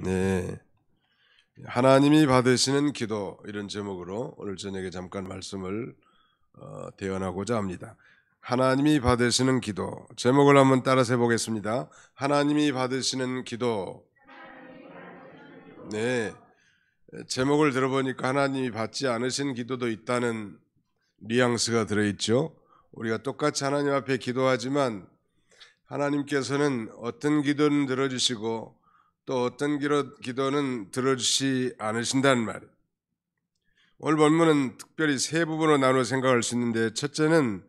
네, 하나님이 받으시는 기도 이런 제목으로 오늘 저녁에 잠깐 말씀을 대언하고자 합니다. 하나님이 받으시는 기도 제목을 한번 따라서 해보겠습니다. 하나님이 받으시는 기도. 네, 제목을 들어보니까 하나님이 받지 않으신 기도도 있다는 뉘앙스가 들어있죠. 우리가 똑같이 하나님 앞에 기도하지만 하나님께서는 어떤 기도는 들어주시고 또 어떤 기도는 들어주시 않으신다는 말이에요. 오늘 본문은 특별히 세 부분으로 나눠 생각할 수 있는데, 첫째는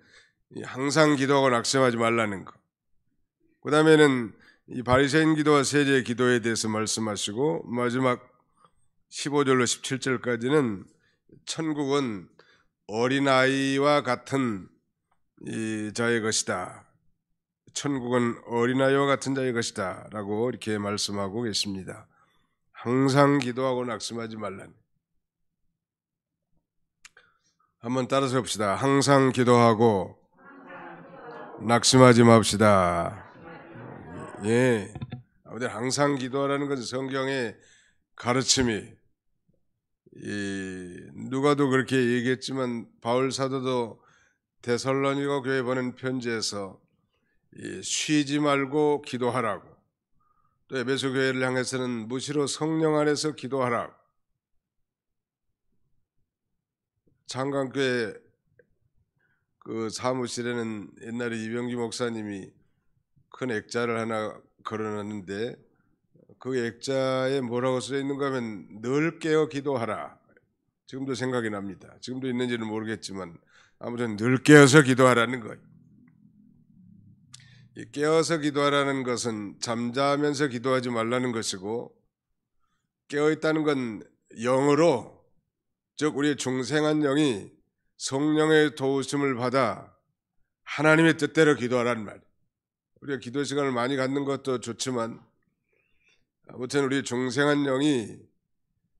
항상 기도하고 낙심하지 말라는 것, 그 다음에는 이 바리새인 기도와 세제 기도에 대해서 말씀하시고, 마지막 15절로 17절까지는 천국은 어린아이와 같은 자의 것이다, 천국은 어린아이와 같은 자의 것이다 라고 이렇게 말씀하고 계십니다. 항상 기도하고 낙심하지 말라니. 한번 따라서 봅시다. 항상 기도하고 낙심하지 맙시다. 예, 아무튼 항상 기도하라는 것은 성경의 가르침이, 누가도 그렇게 얘기했지만 바울 사도도 데살로니가 교회 보낸 편지에서 쉬지 말고 기도하라고, 또 에베소 교회를 향해서는 무시로 성령 안에서 기도하라고. 창강교회 그 사무실에는 옛날에 이병기 목사님이 큰 액자를 하나 걸어놨는데, 그 액자에 뭐라고 써 있는가 하면 늘 깨어 기도하라. 지금도 생각이 납니다. 지금도 있는지는 모르겠지만 아무튼 늘 깨어서 기도하라는 거예요. 깨어서 기도하라는 것은 잠자면서 기도하지 말라는 것이고, 깨어있다는 건 영으로, 즉 우리의 중생한 영이 성령의 도우심을 받아 하나님의 뜻대로 기도하라는 말이에요. 우리가 기도 시간을 많이 갖는 것도 좋지만 아무튼 우리 중생한 영이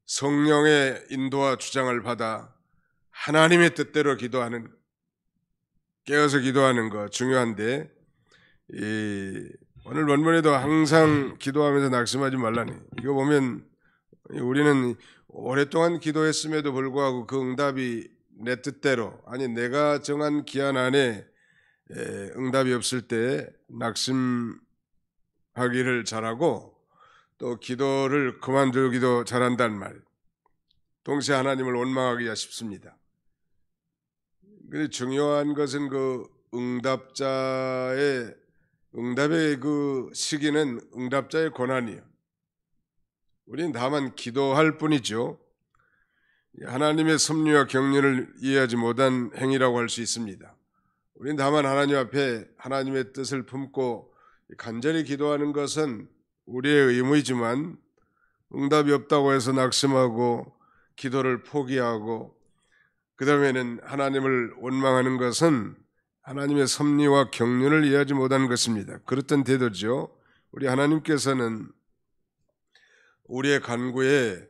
성령의 인도와 주장을 받아 하나님의 뜻대로 기도하는, 깨어서 기도하는 거 중요한데, 오늘 본문에도 항상 기도하면서 낙심하지 말라니, 이거 보면 우리는 오랫동안 기도했음에도 불구하고 그 응답이 내 뜻대로, 아니 내가 정한 기한 안에 응답이 없을 때 낙심하기를 잘하고 또 기도를 그만두기도 잘한다는 말, 동시에 하나님을 원망하기가 쉽습니다. 근데 중요한 것은 그 응답의 그 시기는 응답자의 권한이에요. 우리는 다만 기도할 뿐이죠. 하나님의 섭리와 경륜을 이해하지 못한 행위라고 할 수 있습니다. 우리는 다만 하나님 앞에 하나님의 뜻을 품고 간절히 기도하는 것은 우리의 의무이지만, 응답이 없다고 해서 낙심하고 기도를 포기하고 그 다음에는 하나님을 원망하는 것은 하나님의 섭리와 경륜을 이해하지 못하는 것입니다. 그렇던 태도죠. 우리 하나님께서는 우리의 간구에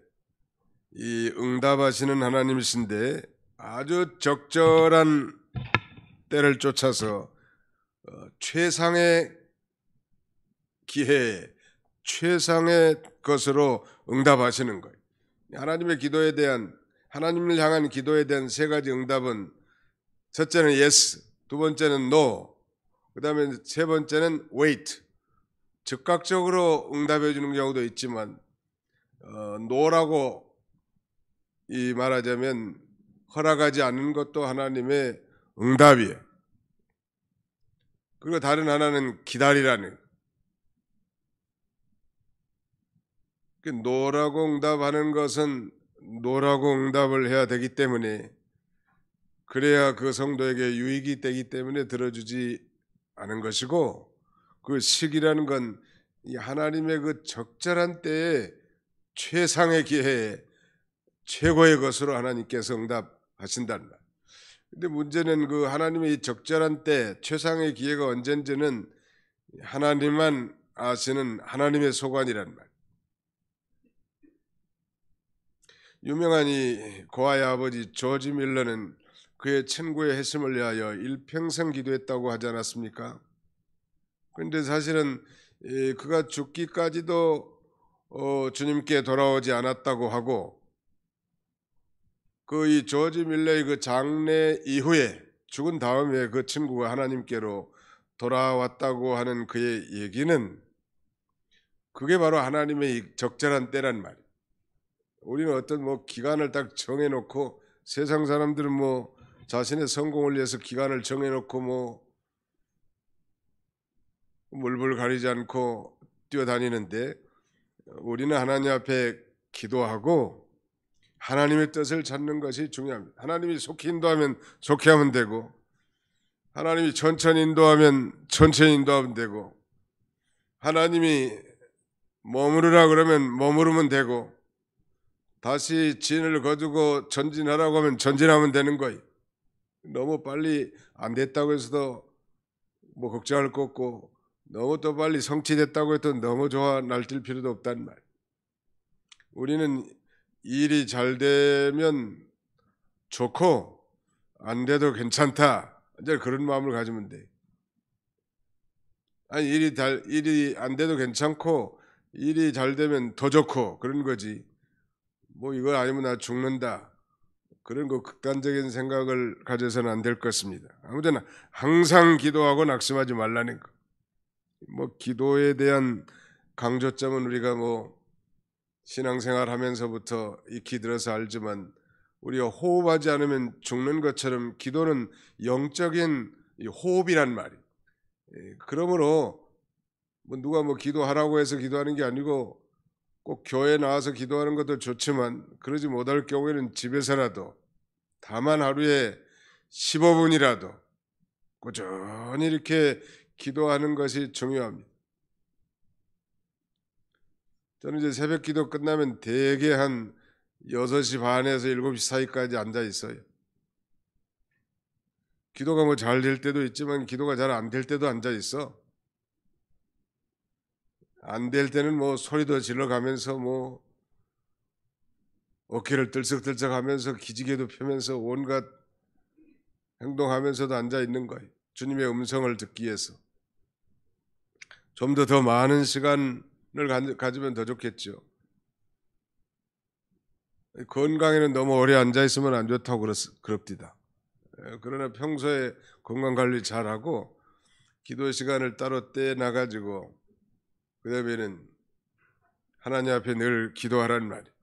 응답하시는 하나님이신데, 아주 적절한 때를 쫓아서 최상의 기회에 최상의 것으로 응답하시는 거예요. 하나님의 기도에 대한, 하나님을 향한 기도에 대한 세 가지 응답은, 첫째는 yes, 두 번째는 no, 그 다음에 세 번째는 wait. 즉각적으로 응답해 주는 경우도 있지만 no라고 말하자면 허락하지 않는 것도 하나님의 응답이에요. 그리고 다른 하나는 기다리라는, 노라고 응답하는 것은 노라고 응답을 해야 되기 때문에, 그래야 그 성도에게 유익이 되기 때문에 들어주지 않은 것이고, 그 시기라는 건 하나님의 그 적절한 때에 최상의 기회에 최고의 것으로 하나님께서 응답하신다는 말. 근데 문제는 그 하나님의 적절한 때 최상의 기회가 언젠지는 하나님만 아시는 하나님의 소관이란 말. 유명한 이 고아의 아버지 조지 밀러는 그의 친구의 회심을 위하여 일평생 기도했다고 하지 않았습니까? 그런데 사실은 그가 죽기까지도 주님께 돌아오지 않았다고 하고, 그 이 조지 밀러의 그 장례 이후에 죽은 다음에 그 친구가 하나님께로 돌아왔다고 하는 그의 얘기는, 그게 바로 하나님의 이 적절한 때란 말이에요. 우리는 어떤 뭐 기간을 딱 정해놓고, 세상 사람들은 뭐 자신의 성공을 위해서 기간을 정해놓고 뭐 물불 가리지 않고 뛰어다니는데, 우리는 하나님 앞에 기도하고 하나님의 뜻을 찾는 것이 중요합니다. 하나님이 속히 인도하면 속히 하면 되고, 하나님이 천천히 인도하면 천천히 인도하면 되고, 하나님이 머무르라 그러면 머무르면 되고, 다시 진을 거두고 전진하라고 하면 전진하면 되는 거예요. 너무 빨리 안 됐다고 해서도 뭐 걱정할 거 없고, 너무 또 빨리 성취됐다고 해도 너무 좋아 날뛸 필요도 없단 말이에요. 우리는 일이 잘 되면 좋고 안 돼도 괜찮다, 이제 그런 마음을 가지면 돼. 아니, 일이 안 돼도 괜찮고 일이 잘 되면 더 좋고 그런 거지. 뭐 이거 아니면 나 죽는다, 그런 거 극단적인 생각을 가져서는 안 될 것입니다. 아무튼 항상 기도하고 낙심하지 말라는 거. 뭐 기도에 대한 강조점은 우리가 뭐 신앙생활 하면서부터 익히 들어서 알지만, 우리가 호흡하지 않으면 죽는 것처럼 기도는 영적인 호흡이란 말이에요. 그러므로 뭐 누가 뭐 기도하라고 해서 기도하는 게 아니고, 꼭 교회 나와서 기도하는 것도 좋지만 그러지 못할 경우에는 집에서라도 다만 하루에 15분이라도 꾸준히 이렇게 기도하는 것이 중요합니다. 저는 이제 새벽 기도 끝나면 대개 한 6시 반에서 7시 사이까지 앉아 있어요. 기도가 뭐 잘 될 때도 있지만 기도가 잘 안 될 때도 앉아 있어. 안 될 때는 뭐 소리도 질러가면서 뭐 어깨를 들썩들썩 하면서 기지개도 펴면서 온갖 행동하면서도 앉아 있는 거예요. 주님의 음성을 듣기 위해서. 좀 더 많은 시간을 가지면 더 좋겠죠. 건강에는 너무 오래 앉아 있으면 안 좋다고 그럽디다. 그러나 평소에 건강 관리 잘하고 기도 시간을 따로 떼놔가지고 그 다음에는 하나님 앞에 늘 기도하라는 말이에요.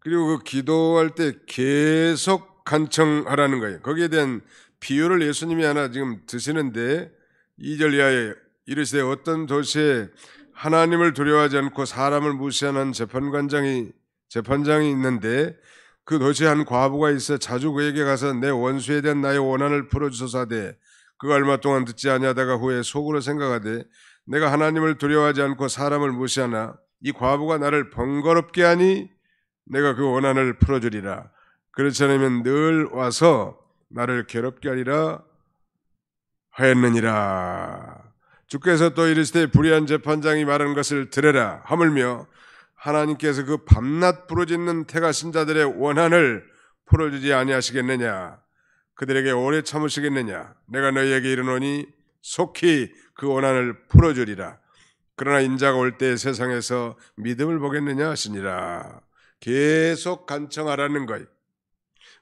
그리고 그 기도할 때 계속 간청하라는 거예요. 거기에 대한 비유를 예수님이 하나 지금 드시는데, 2절 이하에 이르시되 어떤 도시에 하나님을 두려워하지 않고 사람을 무시하는 재판장이 있는데, 그 도시에 한 과부가 있어 자주 그에게 가서 내 원수에 대한 나의 원한을 풀어주소서 하되, 그가 얼마 동안 듣지 아니하다가 후에 속으로 생각하되 내가 하나님을 두려워하지 않고 사람을 무시하나 이 과부가 나를 번거롭게 하니 내가 그 원한을 풀어주리라. 그렇지 않으면 늘 와서 나를 괴롭게 하리라 하였느니라. 주께서 또 이르시되 불의한 재판장이 말하는 것을 들으라 하물며 하나님께서 그 밤낮 부르짖는 택하신 자들의 원한을 풀어주지 아니하시겠느냐? 그들에게 오래 참으시겠느냐? 내가 너희에게 이르노니 속히 그 원한을 풀어주리라. 그러나 인자가 올 때 세상에서 믿음을 보겠느냐 하시니라. 계속 간청하라는 거예요.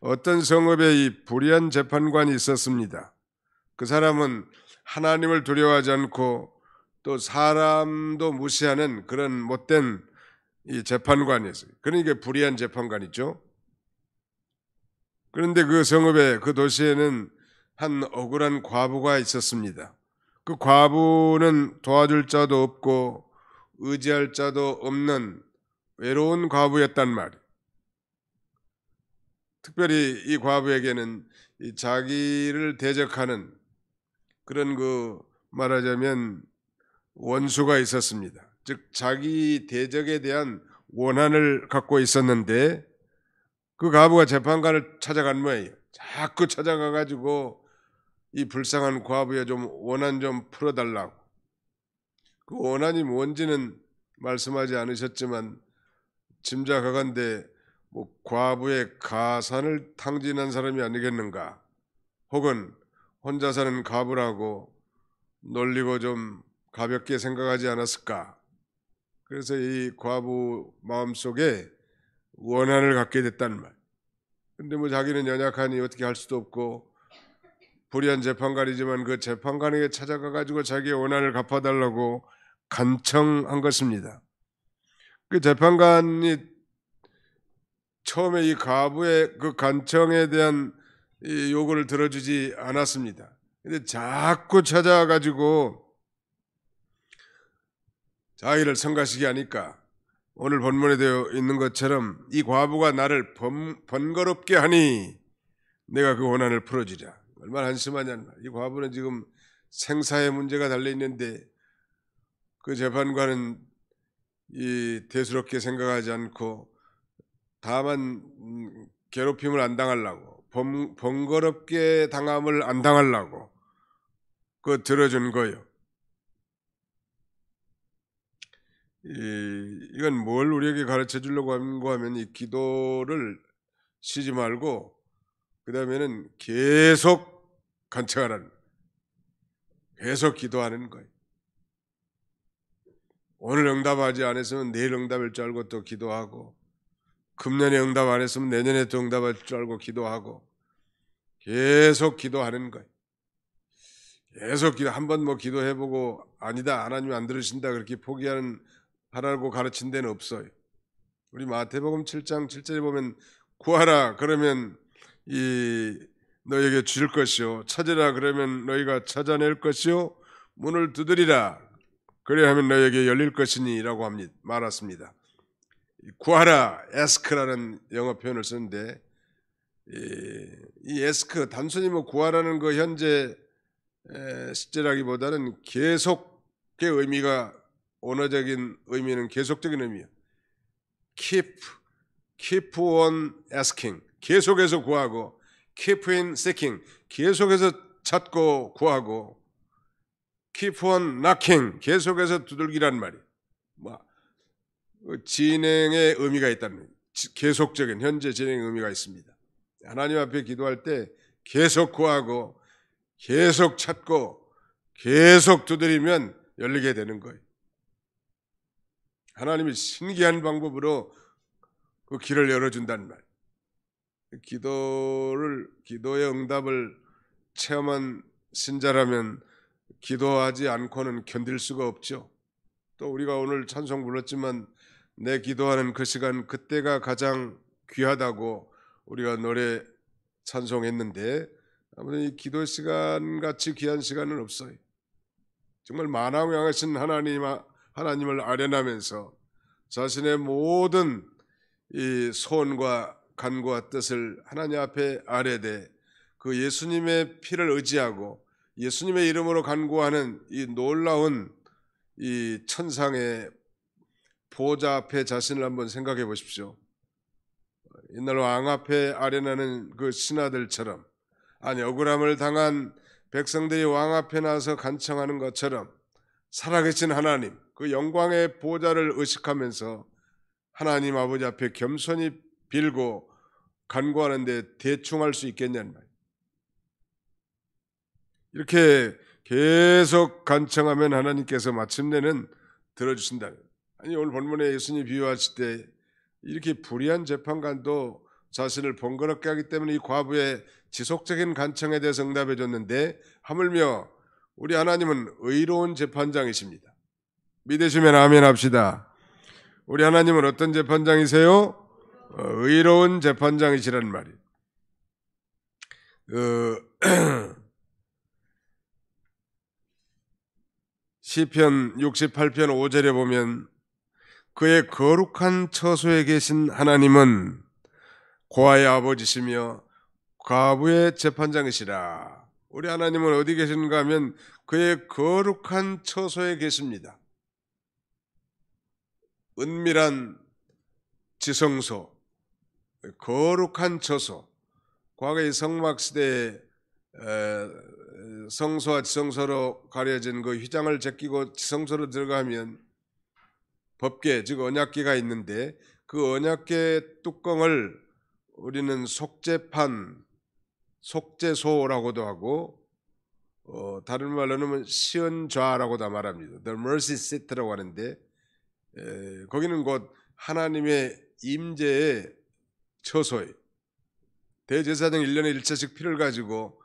어떤 성읍에 이 불의한 재판관이 있었습니다. 그 사람은 하나님을 두려워하지 않고 또 사람도 무시하는 그런 못된 이 재판관이었어요. 그러니까 불의한 재판관이죠. 그런데 그 성읍에, 그 도시에는 한 억울한 과부가 있었습니다. 그 과부는 도와줄 자도 없고 의지할 자도 없는 외로운 과부였단 말이에요. 특별히 이 과부에게는 이 자기를 대적하는 그런 말하자면 원수가 있었습니다. 즉 자기 대적에 대한 원한을 갖고 있었는데, 그 과부가 재판관을 찾아간 모양이에요. 자꾸 찾아가가지고 이 불쌍한 과부의 좀 원한 좀 풀어달라고. 그 원한이 뭔지는 말씀하지 않으셨지만 짐작하건대 뭐 과부의 가산을 탕진한 사람이 아니겠는가, 혹은 혼자 사는 과부라고 놀리고 좀 가볍게 생각하지 않았을까? 그래서 이 과부 마음속에 원한을 갖게 됐다는 말. 근데 뭐 자기는 연약하니 어떻게 할 수도 없고 불의한 재판관이지만 그 재판관에게 찾아가 가지고 자기의 원한을 갚아달라고 간청한 것입니다. 그 재판관이 처음에 이 과부의 그 간청에 대한 이 요구를 들어주지 않았습니다. 근데 자꾸 찾아와 가지고 자기를 성가시게 하니까 오늘 본문에 되어 있는 것처럼 이 과부가 나를 번거롭게 하니 내가 그 원한을 풀어주랴. 얼마나 한심하냐는 말. 이 과부는 지금 생사의 문제가 달려있는데 그 재판관은 이 대수롭게 생각하지 않고 다만 괴롭힘을 안 당하려고 번거롭게 당함을 안 당하려고 그 들어준 거예요. 이건 뭘 우리에게 가르쳐 주려고 하는가 하면 이 기도를 쉬지 말고 그 다음에는 계속 간청하라는, 계속 기도하는 거예요. 오늘 응답하지 않았으면 내일 응답할 줄 알고 또 기도하고, 금년에 응답 안 했으면 내년에 또 응답할 줄 알고 기도하고, 계속 기도하는 거예요. 계속 한번 뭐 기도해보고 아니다 하나님 안 들으신다 그렇게 하라고 가르친 데는 없어요. 우리 마태복음 7장 7절에 보면 구하라 그러면 너에게 주실 것이요, 찾으라 그러면 너희가 찾아낼 것이요, 문을 두드리라 그래야 하면 너에게 열릴 것이니 라고 말했습니다. 구하라, ask라는 영어 표현을 쓰는데 이 ask 단순히 뭐 구하라는 거 현재 시제라기보다는 계속의 의미가, 언어적인 의미는 계속적인 의미예요. keep on asking, 계속해서 구하고, keep in seeking, 계속해서 찾고 구하고, keep on knocking, 계속해서 두들기란 말이에요. 진행의 의미가 있다는, 계속적인 현재 진행의 의미가 있습니다. 하나님 앞에 기도할 때 계속 구하고 계속 찾고 계속 두드리면 열리게 되는 거예요. 하나님이 신기한 방법으로 그 길을 열어준다는 말. 기도의 응답을 체험한 신자라면 기도하지 않고는 견딜 수가 없죠. 또 우리가 오늘 찬송 불렀지만 내 기도하는 그 시간, 그때가 가장 귀하다고 우리가 노래 찬송했는데, 아무튼 이 기도 시간 같이 귀한 시간은 없어요. 정말 만왕왕하신 하나님을 아련하면서 자신의 모든 이 소원과 간구와 뜻을 하나님 앞에 아뢰되 그 예수님의 피를 의지하고 예수님의 이름으로 간구하는 이 놀라운 이 천상의 보좌 앞에 자신을 한번 생각해 보십시오. 옛날 왕 앞에 아련하는 그 신하들처럼, 아니 억울함을 당한 백성들이 왕 앞에 나서 간청하는 것처럼 살아계신 하나님, 그 영광의 보좌를 의식하면서 하나님 아버지 앞에 겸손히 빌고 간구하는데 대충 할 수 있겠냐는 말이에요. 이렇게 계속 간청하면 하나님께서 마침내는 들어주신다. 아니 오늘 본문에 예수님이 비유하실 때 이렇게 불의한 재판관도 자신을 번거롭게 하기 때문에 이 과부의 지속적인 간청에 대해서 응답해 줬는데, 하물며 우리 하나님은 의로운 재판장이십니다. 믿으시면 아멘 합시다. 우리 하나님은 어떤 재판장이세요? 의로운 재판장이시라는 말이에요. 시편 68편 5절에 보면 그의 거룩한 처소에 계신 하나님은 고아의 아버지시며 과부의 재판장이시라. 우리 하나님은 어디 계신가 하면 그의 거룩한 처소에 계십니다. 은밀한 지성소, 거룩한 처소. 과거의 성막시대에 성소와 지성소로 가려진 그 휘장을 제끼고 지성소로 들어가면 법궤, 즉 언약궤가 있는데 그 언약궤 뚜껑을 우리는 속죄판, 속죄소라고도 하고 다른 말로는 시은좌라고 다 말합니다. The mercy seat라고 하는데 거기는 곧 하나님의 임재의 처소예요. 대제사장 1년에 1차씩 피를 가지고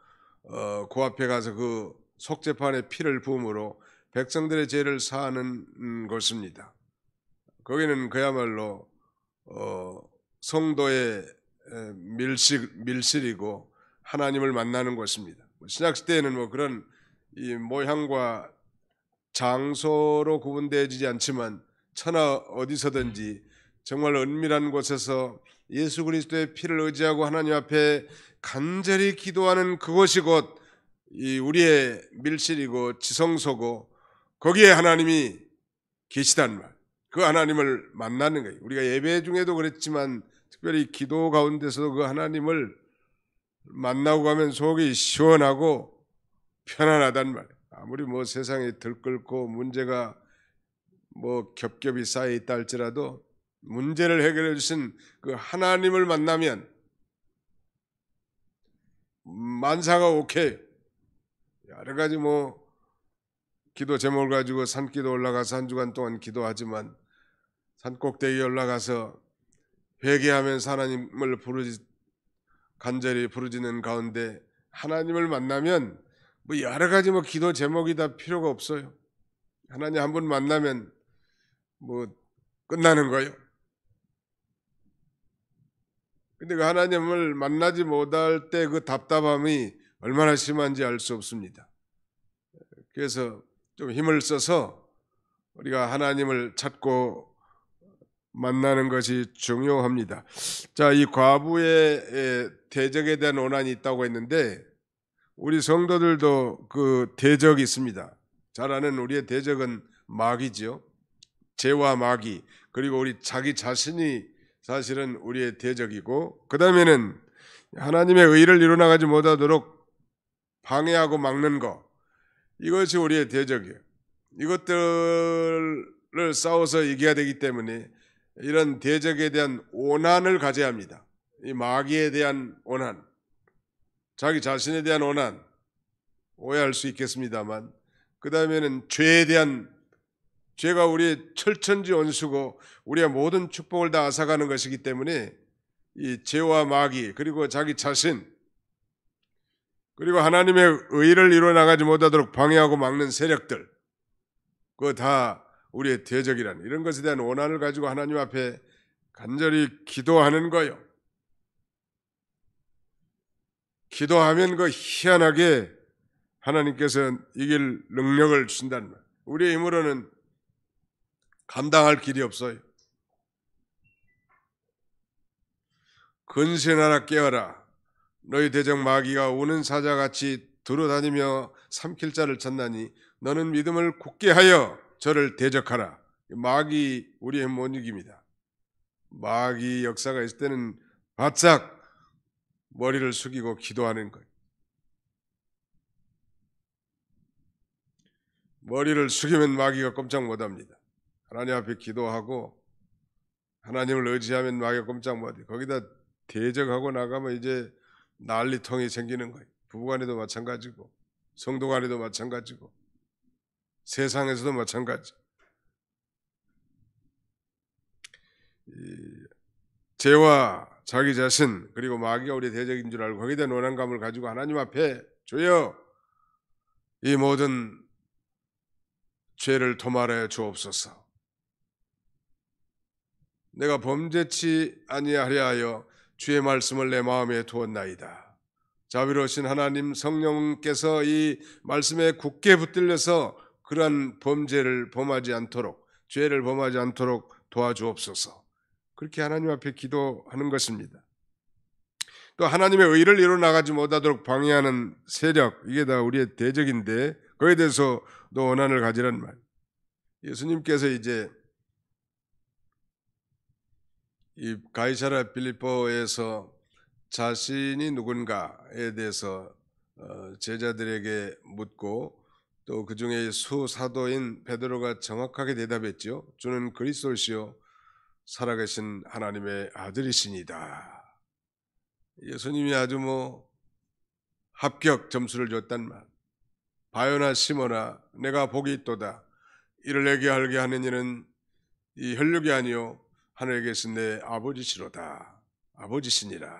그 앞에 가서 그 속죄판에 피를 부음으로 백성들의 죄를 사하는 것입니다. 거기는 그야말로 성도의 밀실이고 하나님을 만나는 곳입니다. 신약시대에는 뭐 그런 이 모양과 장소로 구분되어지지 않지만 천하 어디서든지 정말 은밀한 곳에서 예수 그리스도의 피를 의지하고 하나님 앞에 간절히 기도하는 그곳이 곧 이 우리의 밀실이고 지성소고 거기에 하나님이 계시단 말. 그 하나님을 만나는 거예요. 우리가 예배 중에도 그랬지만 특별히 기도 가운데서도 그 하나님을 만나고 가면 속이 시원하고 편안하단 말이에요. 아무리 뭐 세상에 들끓고 문제가 뭐 겹겹이 쌓여 있다 할지라도 문제를 해결해 주신 그 하나님을 만나면 만사가 오케이. 여러 가지 뭐 기도 제목을 가지고 산기도 올라가서 한 주간 동안 기도하지만 산꼭대기에 올라가서 회개하면서 하나님을 간절히 부르짖는 가운데 하나님을 만나면 뭐 여러 가지 뭐 기도 제목이 다 필요가 없어요. 하나님 한 번 만나면 뭐 끝나는 거예요. 근데 그 하나님을 만나지 못할 때 그 답답함이 얼마나 심한지 알 수 없습니다. 그래서 좀 힘을 써서 우리가 하나님을 찾고 만나는 것이 중요합니다. 자, 이 과부의 대적에 대한 원한이 있다고 했는데 우리 성도들도 그 대적이 있습니다. 잘 아는 우리의 대적은 마귀죠. 죄와 마귀, 그리고 우리 자기 자신이 사실은 우리의 대적이고, 그 다음에는 하나님의 의를 이루어나가지 못하도록 방해하고 막는 것, 이것이 우리의 대적이에요. 이것들을 싸워서 이겨야 되기 때문에 이런 대적에 대한 원한을 가져야 합니다. 이 마귀에 대한 원한, 자기 자신에 대한 원한, 오해할 수 있겠습니다만, 그 다음에는 죄에 대한, 죄가 우리의 철천지 원수고 우리의 모든 축복을 다 앗아가는 것이기 때문에 이 죄와 마귀, 그리고 자기 자신, 그리고 하나님의 의를 이루어나가지 못하도록 방해하고 막는 세력들, 그거 다 우리의 대적이라는 이런 것에 대한 원한을 가지고 하나님 앞에 간절히 기도하는 거예요. 기도하면 그 희한하게 하나님께서 이길 능력을 주신다는 말. 우리의 힘으로는 감당할 길이 없어요. 근신하라 깨어라. 너희 대적 마귀가 우는 사자같이 두루다니며 삼킬 자를 찾나니 너는 믿음을 굳게 하여 저를 대적하라. 마귀 우리의 못 이깁니다. 마귀 역사가 있을 때는 바짝 머리를 숙이고 기도하는 거예요. 머리를 숙이면 마귀가 꼼짝 못합니다. 하나님 앞에 기도하고 하나님을 의지하면 마귀가 꼼짝 못해요. 거기다 대적하고 나가면 이제 난리통이 생기는 거예요. 부부간에도 마찬가지고 성도간에도 마찬가지고 세상에서도 마찬가지. 죄와 자기 자신 그리고 마귀가 우리 대적인 줄 알고 거기에 대한 원한감을 가지고 하나님 앞에 주여 이 모든 죄를 도말하여 주옵소서. 내가 범죄치 아니하려 하여 주의 말씀을 내 마음에 두었나이다. 자비로우신 하나님 성령께서 이 말씀에 굳게 붙들려서 그러한 범죄를 범하지 않도록, 죄를 범하지 않도록 도와주옵소서. 그렇게 하나님 앞에 기도하는 것입니다. 또 하나님의 의를 이루어나가지 못하도록 방해하는 세력, 이게 다 우리의 대적인데 거기에 대해서도 원한을 가지란 말. 예수님께서 이제 이 가이사랴 빌립보에서 자신이 누군가에 대해서 제자들에게 묻고 또 그 중에 수사도인 베드로가 정확하게 대답했죠. 주는 그리스도시요 살아계신 하나님의 아들이시니다. 예수님이 아주 합격 점수를 줬단 말. 바요나 시모나 내가 복이 있도다. 이를 내게 알게 하는 이는 이 혈육이 아니요 하늘에 계신 내 아버지시로다. 아버지시니라.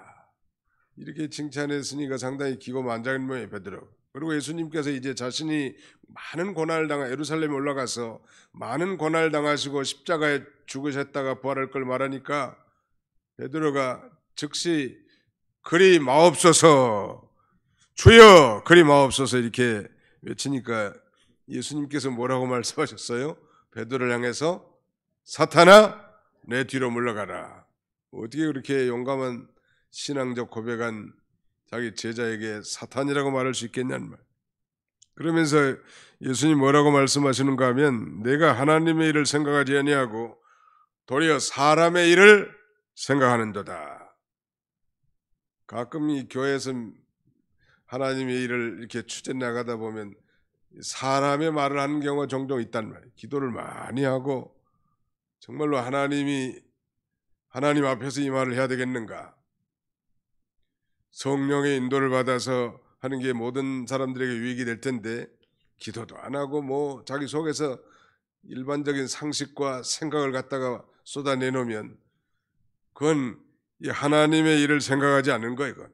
이렇게 칭찬했으니까 상당히 기고만장한 모양이 베드로. 그리고 예수님께서 이제 자신이 많은 고난을 당하 예루살렘에 올라가서 많은 고난을 당하시고 십자가에 죽으셨다가 부활할 걸 말하니까 베드로가 즉시 그리 마옵소서, 주여 그리 마옵소서 이렇게 외치니까 예수님께서 뭐라고 말씀하셨어요? 베드로를 향해서 사탄아 내 뒤로 물러가라. 어떻게 그렇게 용감한 신앙적 고백한 자기 제자에게 사탄이라고 말할 수 있겠냐는 말. 그러면서 예수님 뭐라고 말씀하시는가 하면 내가 하나님의 일을 생각하지 아니하고 도리어 사람의 일을 생각하는도다. 가끔 이 교회에서 하나님의 일을 이렇게 추진해 나가다 보면 사람의 말을 하는 경우가 종종 있단 말이에요. 기도를 많이 하고 정말로 하나님 앞에서 이 말을 해야 되겠는가? 성령의 인도를 받아서 하는 게 모든 사람들에게 유익이 될 텐데 기도도 안 하고 뭐 자기 속에서 일반적인 상식과 생각을 갖다가 쏟아내놓으면 그건 하나님의 일을 생각하지 않는 거예요. 그건.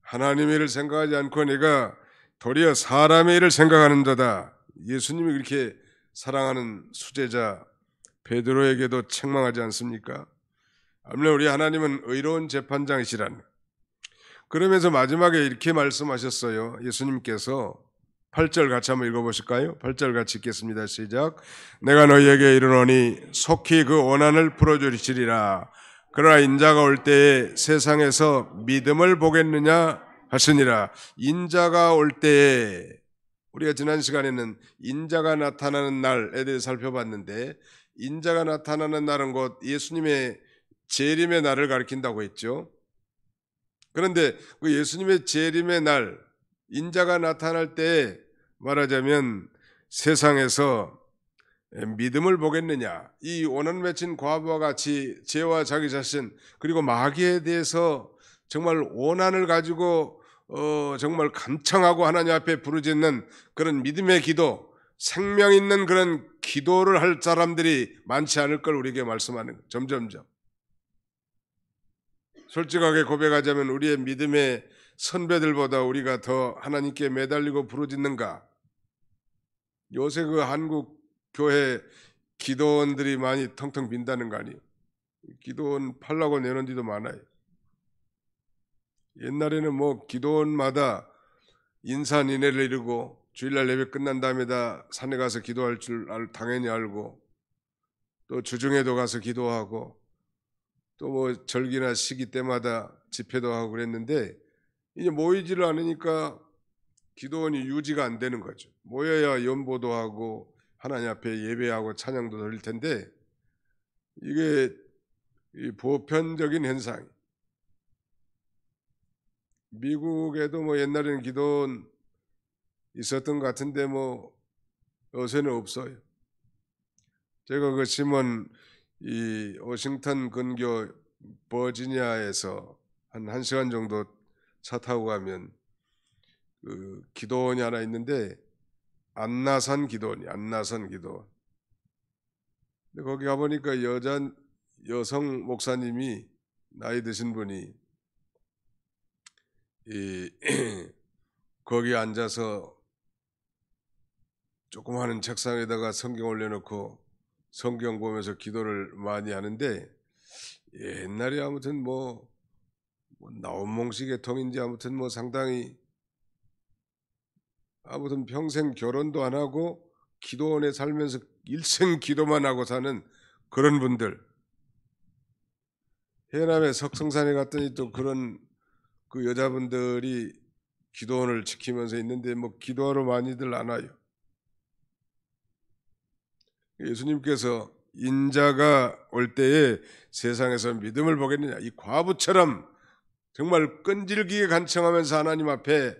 하나님의 일을 생각하지 않고 내가 도리어 사람의 일을 생각하는 자다. 예수님이 그렇게 사랑하는 수제자 베드로에게도 책망하지 않습니까? 아무래도 우리 하나님은 의로운 재판장이시라는. 그러면서 마지막에 이렇게 말씀하셨어요. 예수님께서 8절 같이 한번 읽어보실까요? 8절 같이 읽겠습니다. 시작. 내가 너희에게 이르노니 속히 그 원한을 풀어주시리라. 그러나 인자가 올 때에 세상에서 믿음을 보겠느냐 하시니라. 인자가 올 때에 우리가 지난 시간에는 인자가 나타나는 날에 대해 살펴봤는데 인자가 나타나는 날은 곧 예수님의 재림의 날을 가리킨다고 했죠. 그런데 그 예수님의 재림의 날, 인자가 나타날 때 말하자면 세상에서 믿음을 보겠느냐. 이 원한 맺힌 과부와 같이 죄와 자기 자신 그리고 마귀에 대해서 정말 원한을 가지고 정말 간청하고 하나님 앞에 부르짖는 그런 믿음의 기도, 생명 있는 그런 기도를 할 사람들이 많지 않을 걸 우리에게 말씀하는 거예요. 점점점. 솔직하게 고백하자면 우리의 믿음의 선배들보다 우리가 더 하나님께 매달리고 부르짖는가? 요새 그 한국 교회 기도원들이 많이 텅텅 빈다는 거 아니에요? 기도원 팔라고 내놓은 데도 많아요. 옛날에는 뭐 기도원마다 인산인해를 이루고 주일날 예배 끝난 다음에 다 산에 가서 기도할 줄 당연히 알고 또 주중에도 가서 기도하고 또 뭐 절기나 시기 때마다 집회도 하고 그랬는데 이제 모이지를 않으니까 기도원이 유지가 안 되는 거죠. 모여야 연보도 하고 하나님 앞에 예배하고 찬양도 드릴 텐데 이게 보편적인 현상. 미국에도 뭐 옛날에는 기도원 있었던 것 같은데 뭐 요새는 없어요. 제가 그 시몬 이 워싱턴 근교 버지니아에서 한 1시간 정도 차 타고 가면 그 기도원이 하나 있는데 안나산 기도원이 안나산 기도원. 근데 거기 가보니까 여성 목사님이 나이 드신 분이 거기 앉아서 조그마한 책상에다가 성경 올려놓고 성경 보면서 기도를 많이 하는데 옛날에 아무튼 뭐 나온몽씨 계통인지 아무튼 뭐 상당히 아무튼 평생 결혼도 안 하고 기도원에 살면서 일생 기도만 하고 사는 그런 분들. 해남의 석성산에 갔더니 또 그런 그 여자분들이 기도원을 지키면서 있는데 뭐 기도하러 많이들 안 와요. 예수님께서 인자가 올 때에 세상에서 믿음을 보겠느냐. 이 과부처럼 정말 끈질기게 간청하면서 하나님 앞에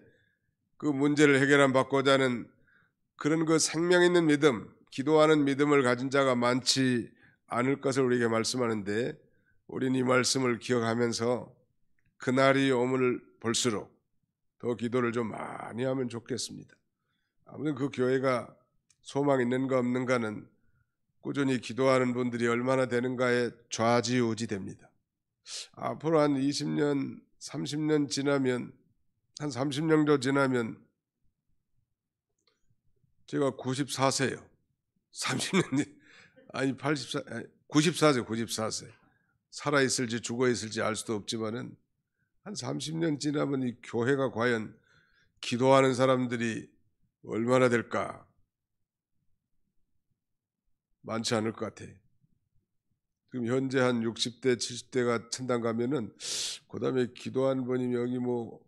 그 문제를 해결받고자 하는 그런 그 생명 있는 믿음, 기도하는 믿음을 가진 자가 많지 않을 것을 우리에게 말씀하는데 우리는 이 말씀을 기억하면서 그날이 오물 볼수록 더 기도를 좀 많이 하면 좋겠습니다. 아무튼 그 교회가 소망 있는가 없는가는 꾸준히 기도하는 분들이 얼마나 되는가에 좌지우지 됩니다. 앞으로 한 20년, 30년 지나면, 한 30년 정도 지나면 제가 94세요. 30년, 아니 94세. 살아있을지 죽어있을지 알 수도 없지만은 한 30년 지나면 이 교회가 과연 기도하는 사람들이 얼마나 될까? 많지 않을 것 같아요. 지금 현재 한 60대, 70대가 천당 가면은 그 다음에 기도하는 분이 여기 뭐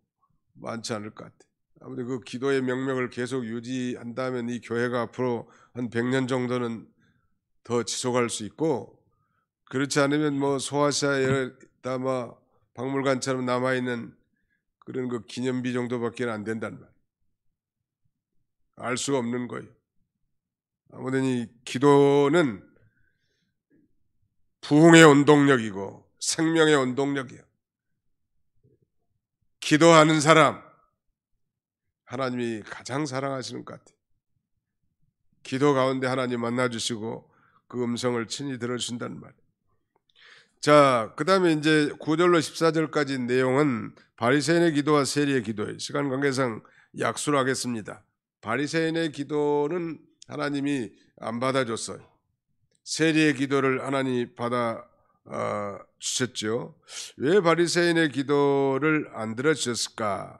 많지 않을 것 같아요. 아무튼 그 기도의 명맥을 계속 유지한다면 이 교회가 앞으로 한 100년 정도는 더 지속할 수 있고, 그렇지 않으면 뭐 소아시아에다 뭐 박물관처럼 남아있는 그런 그 기념비 정도밖에 안 된단 말이에요. 알 수가 없는 거예요. 아무튼 이 기도는 부흥의 원동력이고 생명의 원동력이에요. 기도하는 사람 하나님이 가장 사랑하시는 것 같아요. 기도 가운데 하나님 만나주시고 그 음성을 친히 들어주신다는 말이에요. 자, 그 다음에 이제 9절로 14절까지 내용은 바리새인의 기도와 세리의 기도예요. 시간 관계상 약수를 하겠습니다. 바리새인의 기도는 하나님이 안 받아줬어요. 세리의 기도를 하나님이 받아 주셨죠. 왜 바리새인의 기도를 안 들어주셨을까?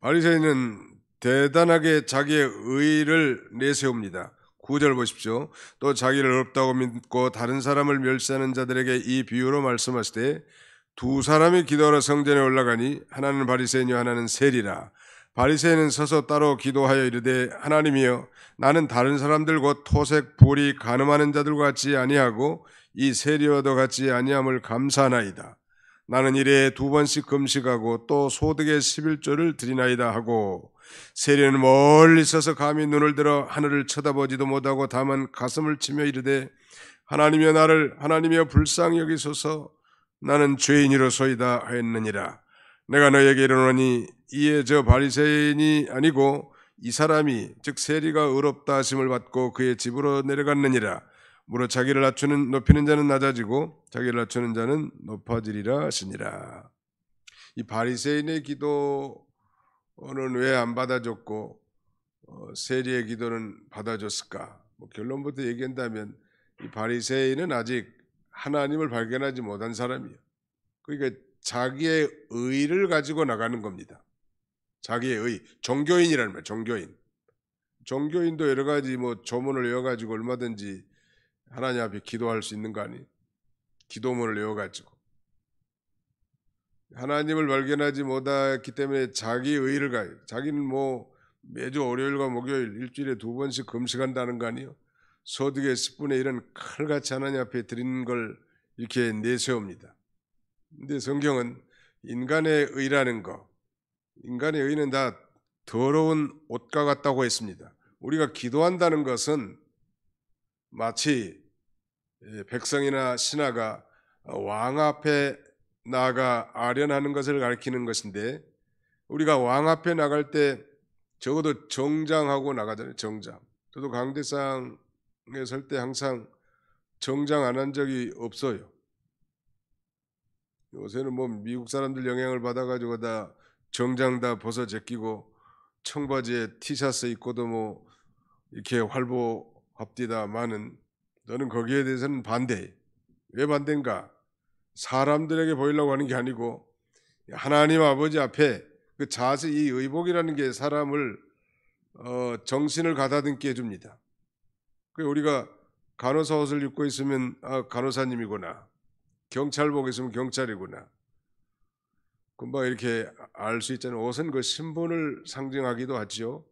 바리새인은 대단하게 자기의 의의를 내세웁니다. 9절 보십시오. 또 자기를 어렵다고 믿고 다른 사람을 멸시하는 자들에게 이 비유로 말씀하시되 두 사람이 기도하러 성전에 올라가니 하나는 바리새인이요 하나는 세리라. 바리새인은 서서 따로 기도하여 이르되 하나님이여 나는 다른 사람들 곧 토색 보리 간음하는 자들과 같이 아니하고 이 세리와도 같이 아니함을 감사하나이다. 나는 일에 2번씩 금식하고 또 소득의 11조를 드리나이다 하고, 세리는 멀리 서서 감히 눈을 들어 하늘을 쳐다보지도 못하고 다만 가슴을 치며 이르되 하나님이여 불쌍히 여기소서 나는 죄인이로소이다 하였느니라. 내가 너에게 이르노니 이에 저 바리새인이 아니고 이 사람이 즉 세리가 의롭다 하심을 받고 그의 집으로 내려갔느니라. 무릇 자기를 높이는 자는 낮아지고 자기를 낮추는 자는 높아지리라 하시니라. 이 바리새인의 기도는 왜 안 받아줬고 세리의 기도는 받아줬을까? 결론부터 얘기한다면 이 바리새인은 아직 하나님을 발견하지 못한 사람이에요. 그러니까 자기의 의를 가지고 나가는 겁니다. 자기의 의, 종교인이라는 말이에요. 종교인도 여러 가지 조문을 외워가지고 얼마든지 하나님 앞에 기도할 수 있는 거 아니에요? 기도문을 외워가지고 하나님을 발견하지 못했기 때문에 자기 의를 가요. 자기는 매주 월요일과 목요일 일주일에 2번씩 금식한다는 거 아니에요? 소득의 10분의 1은 칼같이 하나님 앞에 드리는 걸 이렇게 내세웁니다. 근데 성경은 인간의 의라는 거, 인간의 의는 다 더러운 옷과 같다고 했습니다. 우리가 기도한다는 것은 마치 백성이나 신하가 왕 앞에 나가 아련하는 것을 가리키는 것인데, 우리가 왕 앞에 나갈 때 적어도 정장하고 나가잖아요. 정장. 저도 강대상에 설 때 항상 정장 안 한 적이 없어요. 요새는 미국 사람들 영향을 받아가지고 다 정장 다 벗어 제끼고 청바지에 티셔츠 입고도 이렇게 활보합디다마는 너는 거기에 대해서는 반대해. 왜 반대인가? 사람들에게 보이려고 하는 게 아니고 하나님 아버지 앞에 그 자세, 이 의복이라는 게 사람을 정신을 가다듬게 해줍니다. 우리가 간호사 옷을 입고 있으면 간호사님이구나, 경찰복 있으면 경찰이구나, 금방 이렇게 알 수 있잖아요. 옷은 그 신분을 상징하기도 하죠.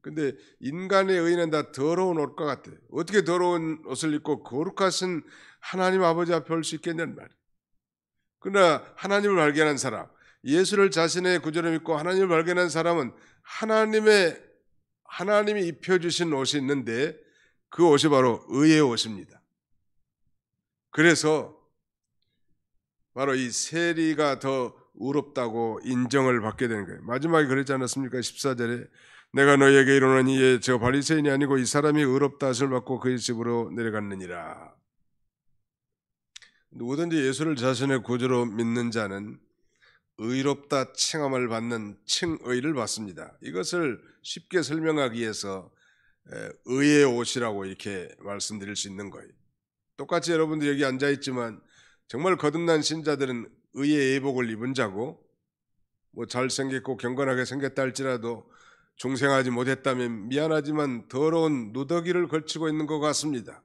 근데 인간의 의는 다 더러운 옷과 같아요. 어떻게 더러운 옷을 입고 거룩하신 하나님 아버지 앞에 올 수 있겠냐는 말이에요. 그러나 하나님을 발견한 사람, 예수를 자신의 구주로 믿고 하나님을 발견한 사람은 하나님이 입혀주신 옷이 있는데 그 옷이 바로 의의 옷입니다. 그래서 바로 이 세리가 더 의롭다고 인정을 받게 되는 거예요. 마지막에 그랬지 않았습니까? 14절에 내가 너희에게 이르노니 이에 저 바리새인이 아니고 이 사람이 의롭다 하심을 받고 그의 집으로 내려갔느니라. 누구든지 예수를 자신의 구주로 믿는 자는 의롭다 칭함을 받는 칭의를 받습니다. 이것을 쉽게 설명하기 위해서 의의 옷이라고 이렇게 말씀드릴 수 있는 거예요. 똑같이 여러분들 여기 앉아있지만 정말 거듭난 신자들은 의의 예복을 입은 자고, 뭐 잘생겼고 경건하게 생겼다 할지라도 중생하지 못했다면 미안하지만 더러운 누더기를 걸치고 있는 것 같습니다.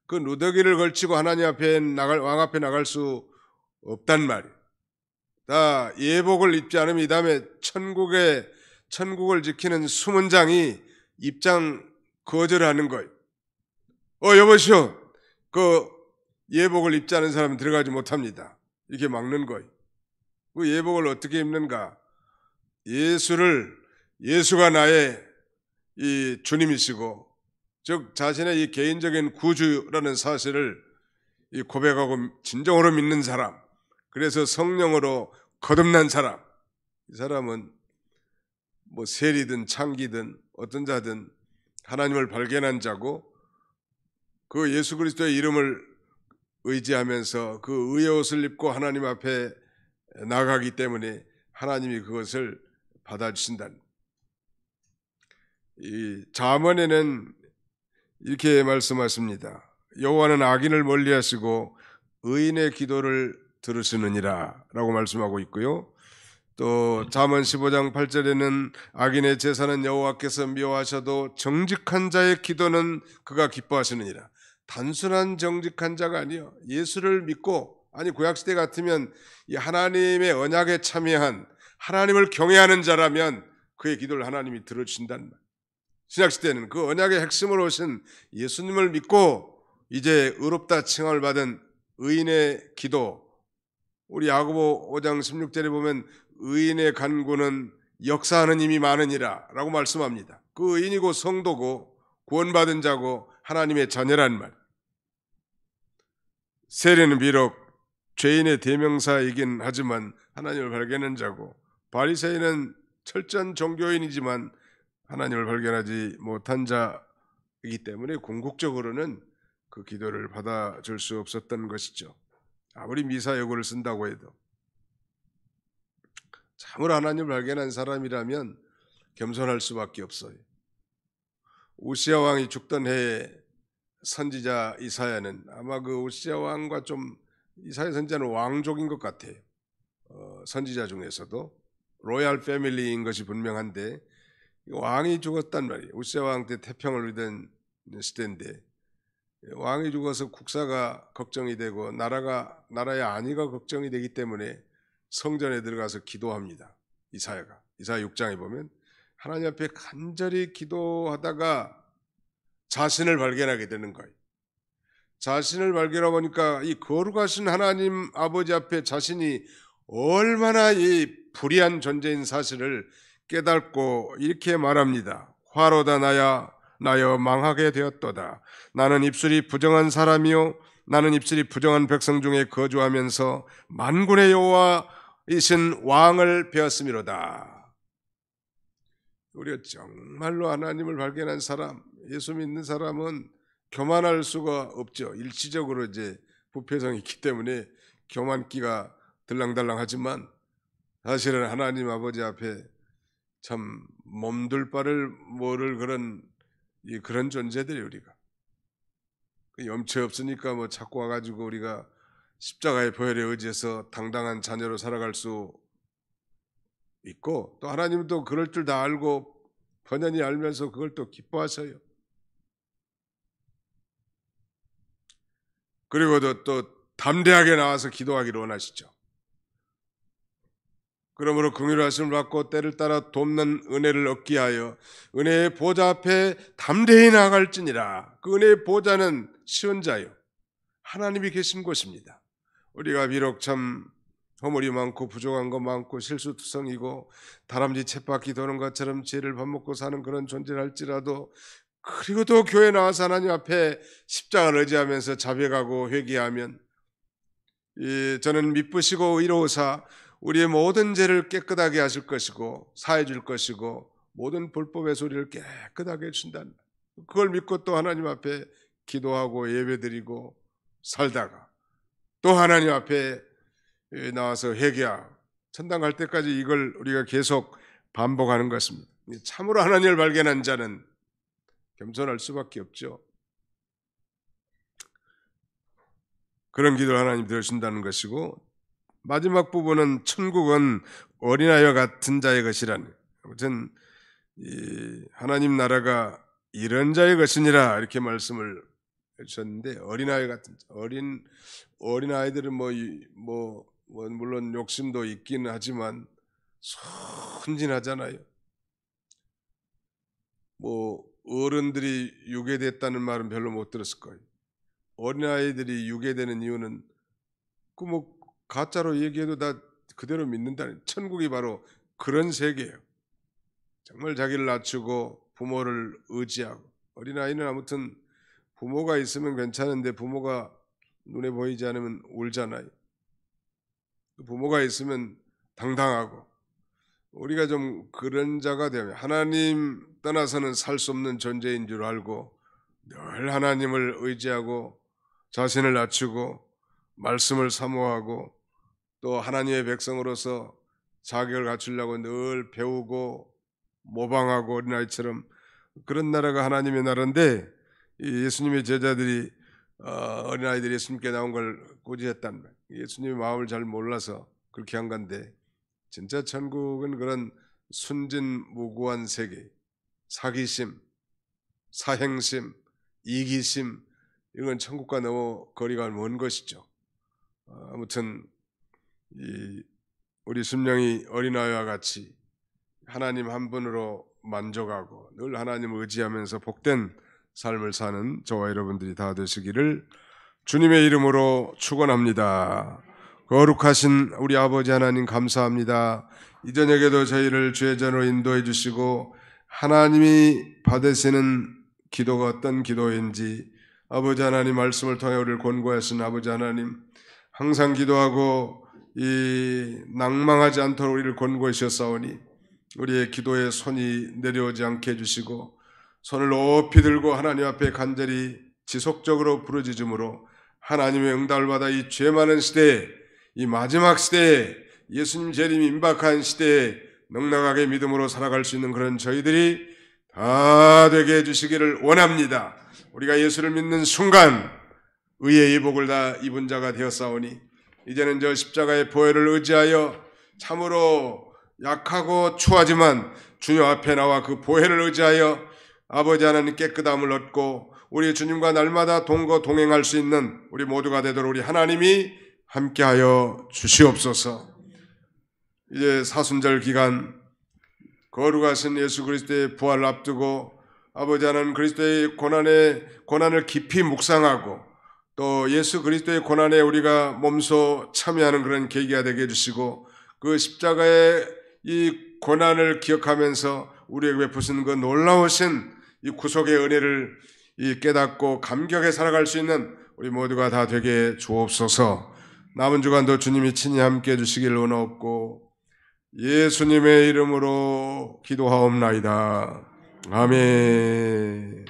그 누더기를 걸치고 하나님 앞에 왕 앞에 나갈 수 없단 말이에요. 다 예복을 입지 않으면 이 다음에 천국을 지키는 수문장이 입장 거절하는 거예요. 여보시오, 그 예복을 입지 않은 사람은 들어가지 못합니다. 이렇게 막는 거예요. 그 예복을 어떻게 입는가? 예수가 나의 이 주님이시고, 즉 자신의 이 개인적인 구주라는 사실을 고백하고 진정으로 믿는 사람, 그래서 성령으로 거듭난 사람, 이 사람은 뭐 세리든 창기든 어떤 자든 하나님을 발견한 자고, 그 예수 그리스도의 이름을 의지하면서 그 의의 옷을 입고 하나님 앞에 나가기 때문에 하나님이 그것을 받아주신다는. 이 잠언에는 이렇게 말씀하십니다. 여호와는 악인을 멀리하시고 의인의 기도를 들으시느니라 라고 말씀하고 있고요. 또 잠언 15장 8절에는 악인의 제사는 여호와께서 미워하셔도 정직한 자의 기도는 그가 기뻐하시느니라. 단순한 정직한 자가 아니요, 예수를 믿고, 아니 구약시대 같으면 이 하나님의 언약에 참여한 하나님을 경외하는 자라면 그의 기도를 하나님이 들어주신다는 말. 신약시대는 그 언약의 핵심으로 오신 예수님을 믿고 이제 의롭다 칭함을 받은 의인의 기도, 우리 야고보 5장 16절에 보면 의인의 간구는 역사하는 힘이 많으니라 라고 말씀합니다. 그 의인이고 성도고 구원받은 자고 하나님의 자녀란 말. 세리는 비록 죄인의 대명사이긴 하지만 하나님을 발견한 자고, 바리새인은 철저한 종교인이지만 하나님을 발견하지 못한 자이기 때문에 궁극적으로는 그 기도를 받아줄 수 없었던 것이죠. 아무리 미사여구를 쓴다고 해도 참으로 하나님을 발견한 사람이라면 겸손할 수밖에 없어요. 우시야 왕이 죽던 해에 선지자 이사야는, 아마 그 우시야 왕과 좀 이사야 선지자는 왕족인 것 같아요. 선지자 중에서도 로얄 패밀리인 것이 분명한데 왕이 죽었단 말이에요. 우시야 왕 때 태평을 누리던 시대인데 왕이 죽어서 국사가 걱정이 되고 나라의 안위가 걱정이 되기 때문에 성전에 들어가서 기도합니다. 이사야 6장에 보면 하나님 앞에 간절히 기도하다가 자신을 발견하게 되는 거예요. 자신을 발견하고 보니까 이 거룩하신 하나님 아버지 앞에 자신이 얼마나 이 불의한 존재인 사실을 깨닫고 이렇게 말합니다. 화로다 나여 망하게 되었도다. 나는 입술이 부정한 사람이요 나는 입술이 부정한 백성 중에 거주하면서 만군의 여호와이신 왕을 배웠음이로다. 우리가 정말로 하나님을 발견한 사람, 예수 믿는 사람은 교만할 수가 없죠. 일시적으로 이제 부패성이 있기 때문에 교만기가 들랑달랑하지만 사실은 하나님 아버지 앞에 참 몸둘 바를 모를 그런 존재들이 우리가 염치 없으니까 뭐 자꾸 와가지고 우리가 십자가의 보혈에 의지해서 당당한 자녀로 살아갈 수 있고, 또 하나님도 그럴 줄 다 알고 번연히 알면서 그걸 또 기뻐하셔요. 그리고도 또 담대하게 나와서 기도하기를 원하시죠. 그러므로 긍휼하심을 받고 때를 따라 돕는 은혜를 얻기 하여 은혜의 보좌 앞에 담대히 나아갈지니라. 그 은혜의 보좌는 쉬운 자요 하나님이 계신 곳입니다. 우리가 비록 참 허물이 많고 부족한 거 많고 실수투성이고 다람쥐 쳇바퀴 도는 것처럼 죄를 밥 먹고 사는 그런 존재를 할지라도, 그리고도 교회 나와서 하나님 앞에 십자가를 의지하면서 자백하고 회개하면 저는 미쁘시고 의로우사 우리의 모든 죄를 깨끗하게 하실 것이고 사해 줄 것이고 모든 불법의 소리를 깨끗하게 해준다. 그걸 믿고 또 하나님 앞에 기도하고 예배드리고 살다가 또 하나님 앞에 나와서 회개하고 천당 갈 때까지 이걸 우리가 계속 반복하는 것입니다. 참으로 하나님을 발견한 자는 겸손할 수밖에 없죠. 그런 기도를 하나님 들으신다는 것이고, 마지막 부분은 천국은 어린아이와 같은 자의 것이라는, 아무튼 하나님 나라가 이런 자의 것이니라 이렇게 말씀을 해주셨는데, 어린아이 같은 자, 어린아이들은 물론 욕심도 있긴 하지만 순진하잖아요. 어른들이 유괴됐다는 말은 별로 못 들었을 거예요. 어린아이들이 유괴되는 이유는 가짜로 얘기해도 다 그대로 믿는다는, 천국이 바로 그런 세계예요. 정말 자기를 낮추고 부모를 의지하고, 어린아이는 아무튼 부모가 있으면 괜찮은데 부모가 눈에 보이지 않으면 울잖아요. 부모가 있으면 당당하고, 우리가 좀 그런 자가 되면 하나님 떠나서는 살 수 없는 존재인 줄 알고 늘 하나님을 의지하고 자신을 낮추고 말씀을 사모하고 또 하나님의 백성으로서 자격을 갖추려고 늘 배우고 모방하고 어린아이처럼, 그런 나라가 하나님의 나라인데, 예수님의 제자들이 어린아이들이 예수님께 나온 걸 꾸짖었단 말이에요. 예수님의 마음을 잘 몰라서 그렇게 한 건데, 진짜 천국은 그런 순진무구한 세계, 사기심, 사행심, 이기심, 이건 천국과 너무 거리가 먼 것이죠. 아무튼 우리 심령이 어린아이와 같이 하나님 한 분으로 만족하고 늘 하나님을 의지하면서 복된 삶을 사는 저와 여러분들이 다 되시기를 주님의 이름으로 축원합니다. 거룩하신 우리 아버지 하나님 감사합니다. 이 저녁에도 저희를 주의 전으로 인도해 주시고 하나님이 받으시는 기도가 어떤 기도인지 아버지 하나님 말씀을 통해 우리를 권고하신 아버지 하나님, 항상 기도하고 낭망하지 않도록 우리를 권고해 주셨사오니 우리의 기도에 손이 내려오지 않게 해주시고 손을 높이 들고 하나님 앞에 간절히 지속적으로 부르짖음으로 하나님의 응답을 받아 이 죄 많은 시대에, 이 마지막 시대에, 예수님 재림이 임박한 시대에 넉넉하게 믿음으로 살아갈 수 있는 그런 저희들이 다 되게 해주시기를 원합니다. 우리가 예수를 믿는 순간 의의 예복을 다 입은 자가 되었사오니 이제는 저 십자가의 보혈을 의지하여 참으로 약하고 추하지만 주님 앞에 나와 그 보혈을 의지하여 아버지 하나님 깨끗함을 얻고 우리 주님과 날마다 동행할 수 있는 우리 모두가 되도록 우리 하나님이 함께하여 주시옵소서. 이제 사순절 기간 거룩하신 예수 그리스도의 부활을 앞두고 아버지 하나님 그리스도의 고난을 깊이 묵상하고 또 예수 그리스도의 고난에 우리가 몸소 참여하는 그런 계기가 되게 해주시고 그 십자가의 이 고난을 기억하면서 우리에게 베푸신 그 놀라우신 이 구속의 은혜를 깨닫고 감격에 살아갈 수 있는 우리 모두가 다 되게 주옵소서. 남은 주간도 주님이 친히 함께 해주시기를 원하옵고 예수님의 이름으로 기도하옵나이다. 아멘.